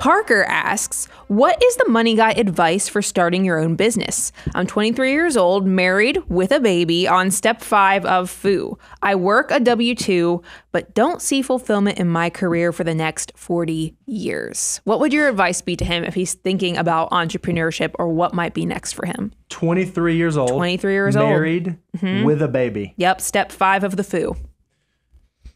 Parker asks, what is the money guy advice for starting your own business? I'm 23 years old, married with a baby on step 5 of FOO. I work a W-2, but don't see fulfillment in my career for the next 40 years. What would your advice be to him if he's thinking about entrepreneurship or what might be next for him? 23 years old. 23 years married with a baby. Yep, step 5 of the FOO.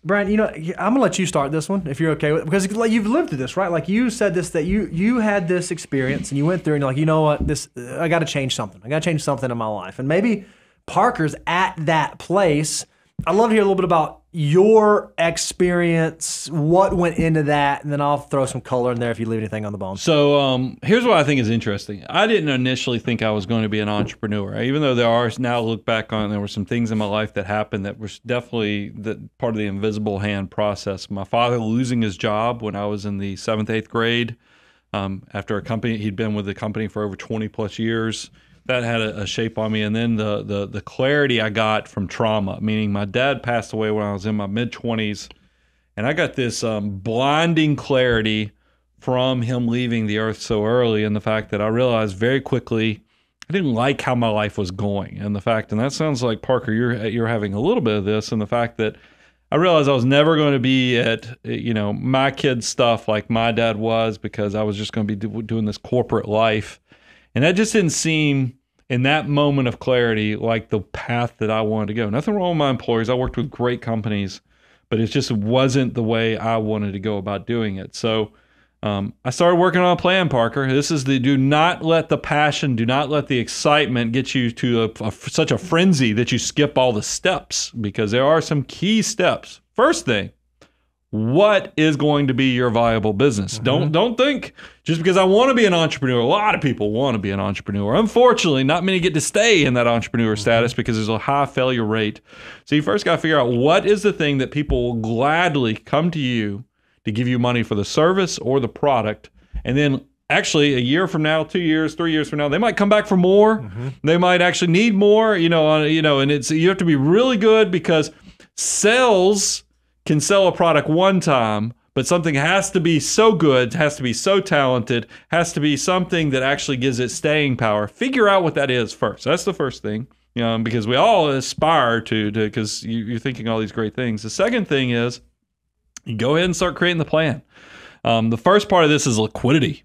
Brian, I'm going to let you start this one if you're okay with it, because like, you've lived through this, right? Like you said this, that you had this experience and you went through and you're like, you know what, I got to change something. I got to change something in my life. And maybe Parker's at that place. I'd love to hear a little bit about your experience, what went into that, and then I'll throw some color in there if you leave anything on the bone. So here's what I think is interesting. I didn't initially think I was going to be an entrepreneur, even though now look back on, there were some things in my life that happened that was definitely part of the invisible hand process. My father losing his job when I was in the 7th, 8th grade, after he'd been with the company for over 20 plus years. That had a shape on me. And then the clarity I got from trauma, meaning my dad passed away when I was in my mid-20s. And I got this blinding clarity from him leaving the earth so early, and the fact that I realized very quickly I didn't like how my life was going. And that sounds like, Parker, you're having a little bit of this, and the fact that I realized I was never going to be at, my kid's stuff like my dad was, because I was just going to be doing this corporate life. And that just didn't seem, in that moment of clarity, like the path that I wanted to go. Nothing wrong with my employers. I worked with great companies, but it just wasn't the way I wanted to go about doing it. So I started working on a plan, Parker. This is do not let the passion, do not let the excitement get you to such a frenzy that you skip all the steps, because there are some key steps. First thing, what is going to be your viable business? Don't think just because I want to be an entrepreneur. A lot of people want to be an entrepreneur. Unfortunately, not many get to stay in that entrepreneur status because there's a high failure rate. So you first got to figure out what is the thing that people will gladly come to you to give you money for the service or the product. And then actually a year from now, 2 years, 3 years from now, they might come back for more. They might actually need more, and you have to be really good, because sales can sell a product one time, but something has to be so good, has to be so talented, has to be something that actually gives it staying power. Figure out what that is first. That's the first thing, because we all aspire to because you're thinking all these great things. The second thing is you go ahead and start creating the plan. The first part of this is liquidity.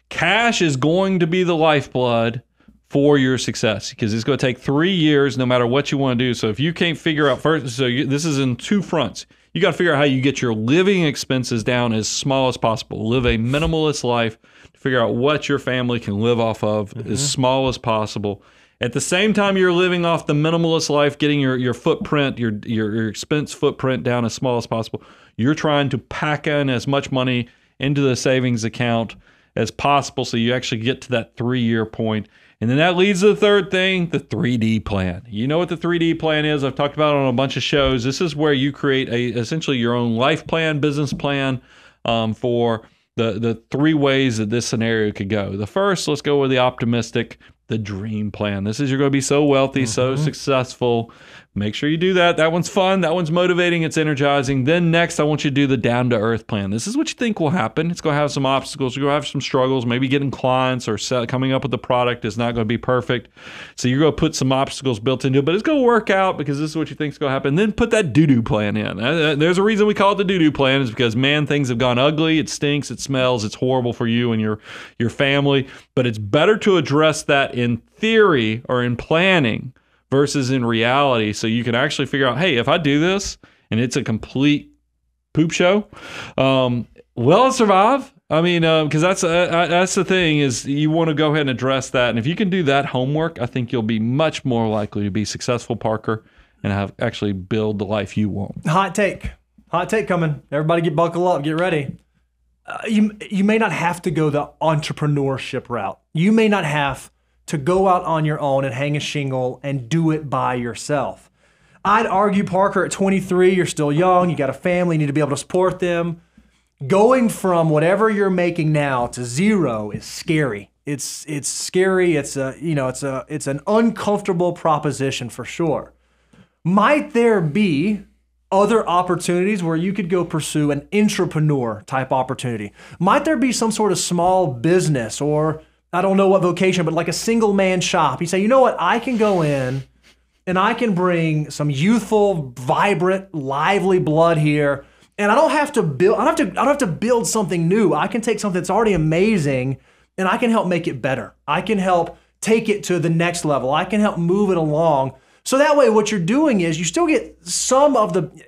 Cash is going to be the lifeblood for your success, because it's going to take 3 years no matter what you want to do. So if you can't figure out first, this is in two fronts. You got to figure out how you get your living expenses down as small as possible. Live a minimalist life to figure out what your family can live off of as small as possible. At the same time you're living off the minimalist life, getting your footprint, your expense footprint down as small as possible, you're trying to pack in as much money into the savings account as possible so you actually get to that 3-year point. And then that leads to the third thing, the 3D plan. You know what the 3D plan is? I've talked about it on a bunch of shows. This is where you create essentially your own life plan, business plan for the 3 ways that this scenario could go. The first, let's go with the optimistic, the dream plan. This is, you're going to be so wealthy, so successful. Make sure you do that. That one's fun. That one's motivating. It's energizing. Then next, I want you to do the down-to-earth plan. This is what you think will happen. It's going to have some obstacles. You're going to have some struggles. Maybe getting clients or coming up with the product is not going to be perfect. So you're going to put some obstacles built into it, but it's going to work out because this is what you think is going to happen. Then put that doo-doo plan in. There's a reason we call it the doo-doo plan, is because, man, things have gone ugly. It stinks. It smells. It's horrible for you and your family. But it's better to address that in theory or in planning versus in reality, so you can actually figure out, hey, if I do this and it's a complete poop show, will I survive? I mean, because that's the thing, is you want to go ahead and address that. And if you can do that homework, I think you'll be much more likely to be successful, Parker, and actually build the life you want. Hot take coming. Everybody buckle up, get ready. You may not have to go the entrepreneurship route. You may not have to go out on your own and hang a shingle and do it by yourself. I'd argue, Parker, at 23, you're still young, you got a family, you need to be able to support them. Going from whatever you're making now to zero is scary. It's scary. It's an uncomfortable proposition for sure. Might there be other opportunities where you could go pursue an entrepreneur type opportunity? Might there be some sort of small business, or I don't know what vocation, but like a single man shop? You say, you know what, I can go in and I can bring some youthful, vibrant, lively blood here, and I don't have to build something new. I can take something that's already amazing and I can help make it better. I can help take it to the next level. I can help move it along. So that way, what you're doing is you still get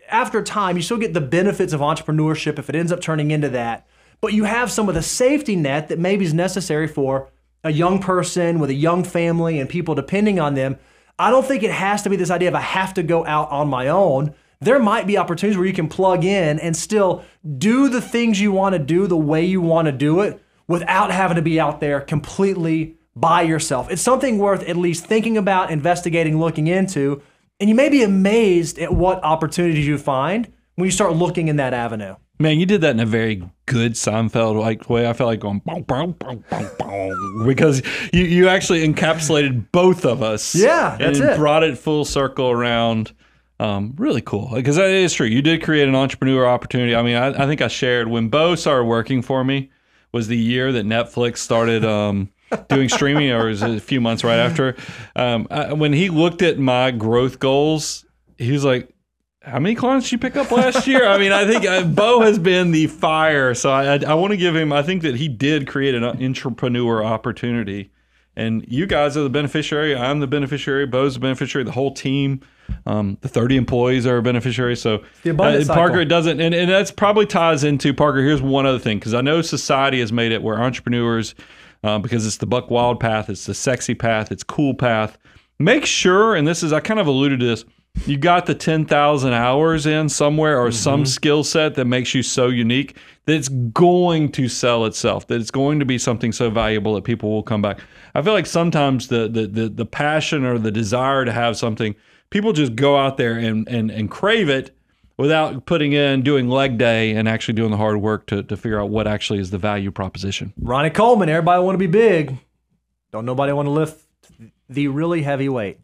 after time, you still get the benefits of entrepreneurship if it ends up turning into that, but you have some of the safety net that maybe is necessary for a young person with a young family and people depending on them. I don't think it has to be this idea of I have to go out on my own. There might be opportunities where you can plug in and still do the things you want to do the way you want to do it without having to be out there completely by yourself. It's something worth at least thinking about, investigating, looking into, and you may be amazed at what opportunities you find when you start looking in that avenue. Man, you did that in a very good Seinfeld-like way. I felt like going boom, boom, boom, boom, boom, because you actually encapsulated both of us. Yeah, that's and it. Brought it full circle around. Really cool, because it is true. You did create an entrepreneur opportunity. I mean, I think I shared when Bo started working for me was the year that Netflix started doing streaming, or was it a few months right after? When he looked at my growth goals, he was like, how many clients did you pick up last year? I mean, I think Bo has been the fire. So I want to give him, I think that he did create an entrepreneur opportunity. And you guys are the beneficiary. I'm the beneficiary. Bo's the beneficiary. The whole team, the 30 employees are a beneficiary. So Parker, it doesn't, and that's probably ties into, Parker, here's one other thing, because I know society has made it where entrepreneurs, because it's the buck wild path, it's the sexy path, it's cool path. Make sure, and this is, I kind of alluded to this, you got the 10,000 hours in somewhere, or some skill set that makes you so unique that it's going to sell itself, that it's going to be something so valuable that people will come back. I feel like sometimes the passion or the desire to have something, people just go out there and crave it without doing leg day and actually doing the hard work to figure out what actually is the value proposition. Ronnie Coleman, everybody want to be big. Don't nobody want to lift the really heavy weight.